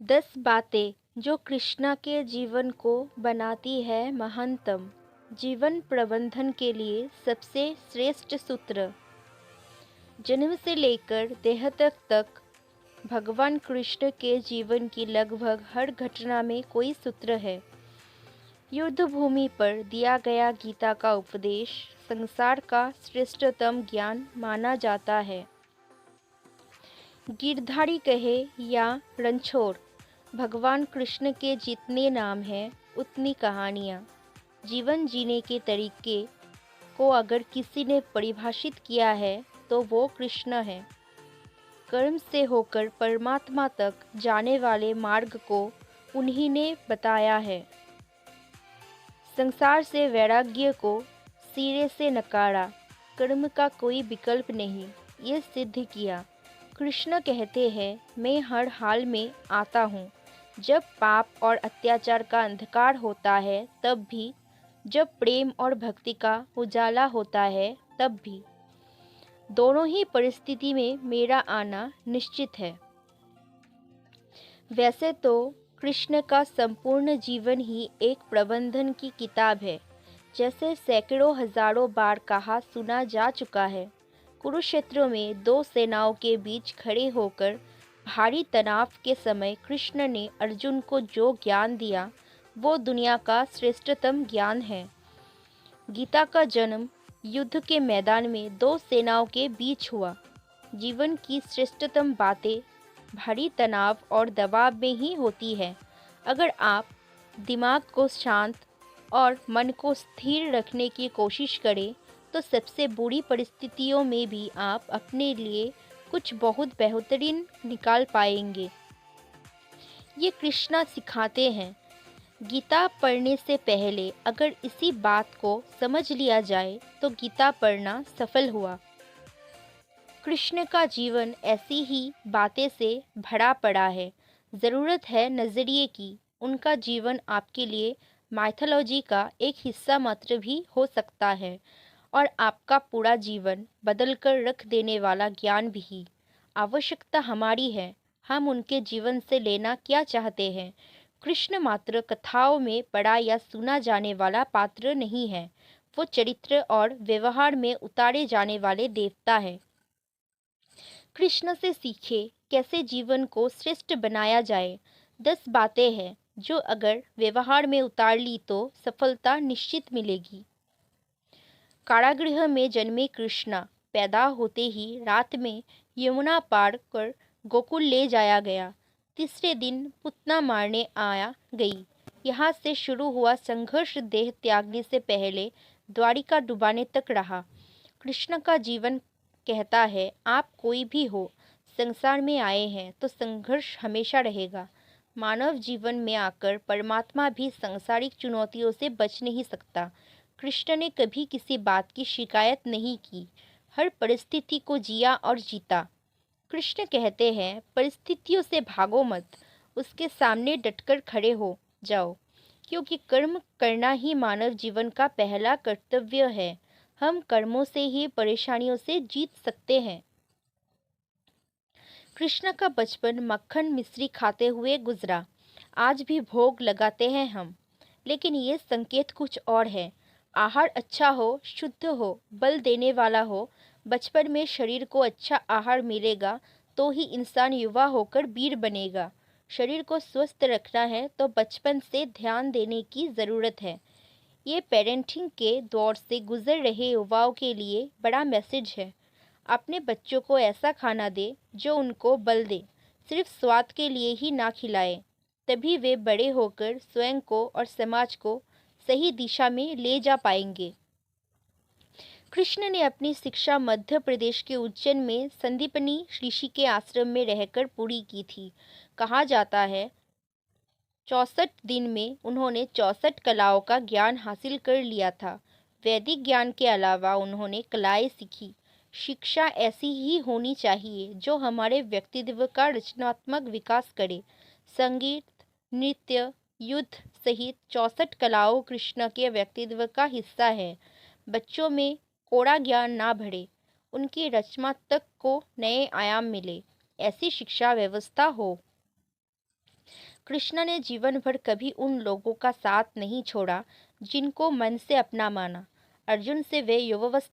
10 बातें जो कृष्णा के जीवन को बनाती है महानतम। जीवन प्रबंधन के लिए सबसे श्रेष्ठ सूत्र। जन्म से लेकर देहांत तक भगवान कृष्ण के जीवन की लगभग हर घटना में कोई सूत्र है। युद्ध भूमि पर दिया गया गीता का उपदेश संसार का श्रेष्ठतम ज्ञान माना जाता है। गिरधारी कहे या रणछोड़, भगवान कृष्ण के जितने नाम हैं उतनी कहानियाँ। जीवन जीने के तरीके को अगर किसी ने परिभाषित किया है तो वो कृष्ण है। कर्म से होकर परमात्मा तक जाने वाले मार्ग को उन्हीं ने बताया है। संसार से वैराग्य को सिरे से नकारा, कर्म का कोई विकल्प नहीं, ये सिद्ध किया। कृष्ण कहते हैं, मैं हर हाल में आता हूँ। जब पाप और अत्याचार का अंधकार होता है तब भी, जब प्रेम और भक्ति का उजाला होता है तब भी। दोनों ही परिस्थिति में मेरा आना निश्चित है। वैसे तो कृष्ण का संपूर्ण जीवन ही एक प्रबंधन की किताब है, जैसे सैकड़ों हजारों बार कहा सुना जा चुका है। कुरुक्षेत्र में दो सेनाओं के बीच खड़े होकर भारी तनाव के समय कृष्ण ने अर्जुन को जो ज्ञान दिया वो दुनिया का श्रेष्ठतम ज्ञान है। गीता का जन्म युद्ध के मैदान में दो सेनाओं के बीच हुआ। जीवन की श्रेष्ठतम बातें भारी तनाव और दबाव में ही होती है। अगर आप दिमाग को शांत और मन को स्थिर रखने की कोशिश करें तो सबसे बुरी परिस्थितियों में भी आप अपने लिए कुछ बहुत बेहतरीन निकाल पाएंगे। ये कृष्णा सिखाते हैं। गीता पढ़ने से पहले अगर इसी बात को समझ लिया जाए तो गीता पढ़ना सफल हुआ। कृष्ण का जीवन ऐसी ही बातें से भरा पड़ा है। ज़रूरत है नज़रिए की। उनका जीवन आपके लिए माइथोलॉजी का एक हिस्सा मात्र भी हो सकता है और आपका पूरा जीवन बदल कर रख देने वाला ज्ञान भी। आवश्यकता हमारी है, हम उनके जीवन से लेना क्या चाहते हैं। कृष्ण मात्र कथाओं में पढ़ा या सुना जाने वाला पात्र नहीं है, वो चरित्र और व्यवहार में उतारे जाने वाले देवता है। कृष्ण से सीखे कैसे जीवन को श्रेष्ठ बनाया जाए। 10 बातें हैं जो अगर व्यवहार में उतार ली तो सफलता निश्चित मिलेगी। कारागृह में जन्मे कृष्णा पैदा होते ही रात में यमुना पार कर गोकुल ले जाया गया। तीसरे दिन पुतना मारने आया गई। यहाँ से शुरू हुआ संघर्ष देह त्यागने से पहले द्वारिका डुबाने तक रहा। कृष्ण का जीवन कहता है, आप कोई भी हो, संसार में आए हैं तो संघर्ष हमेशा रहेगा। मानव जीवन में आकर परमात्मा भी सांसारिक चुनौतियों से बच नहीं सकता। कृष्ण ने कभी किसी बात की शिकायत नहीं की, हर परिस्थिति को जिया और जीता। कृष्ण कहते हैं, परिस्थितियों से भागो मत, उसके सामने डटकर खड़े हो जाओ, क्योंकि कर्म करना ही मानव जीवन का पहला कर्तव्य है। हम कर्मों से ही परेशानियों से जीत सकते हैं। कृष्ण का बचपन मक्खन मिश्री खाते हुए गुजरा। आज भी भोग लगाते हैं हम, लेकिन ये संकेत कुछ और है। आहार अच्छा हो, शुद्ध हो, बल देने वाला हो। बचपन में शरीर को अच्छा आहार मिलेगा तो ही इंसान युवा होकर वीर बनेगा। शरीर को स्वस्थ रखना है तो बचपन से ध्यान देने की ज़रूरत है। ये पेरेंटिंग के दौर से गुजर रहे युवाओं के लिए बड़ा मैसेज है। अपने बच्चों को ऐसा खाना दे जो उनको बल दे, सिर्फ स्वाद के लिए ही ना खिलाए। तभी वे बड़े होकर स्वयं को और समाज को सही दिशा में ले जा पाएंगे। कृष्ण ने अपनी शिक्षा मध्य प्रदेश के उज्जैन में संदीपनी ऋषि के आश्रम में रहकर पूरी की थी। कहा जाता है 64 दिन में उन्होंने 64 कलाओं का ज्ञान हासिल कर लिया था। वैदिक ज्ञान के अलावा उन्होंने कलाएं सीखी। शिक्षा ऐसी ही होनी चाहिए जो हमारे व्यक्तित्व का रचनात्मक विकास करे। संगीत, नृत्य, युद्ध सहित 64 कलाओं कृष्ण के व्यक्तित्व का हिस्सा है। बच्चों में कोरा ज्ञान ना भरे, उनकी रचनात्मक को नए आयाम मिले, ऐसी शिक्षा व्यवस्था हो। कृष्ण ने जीवन भर कभी उन लोगों का साथ नहीं छोड़ा जिनको मन से अपना माना। अर्जुन से वे युवावस्था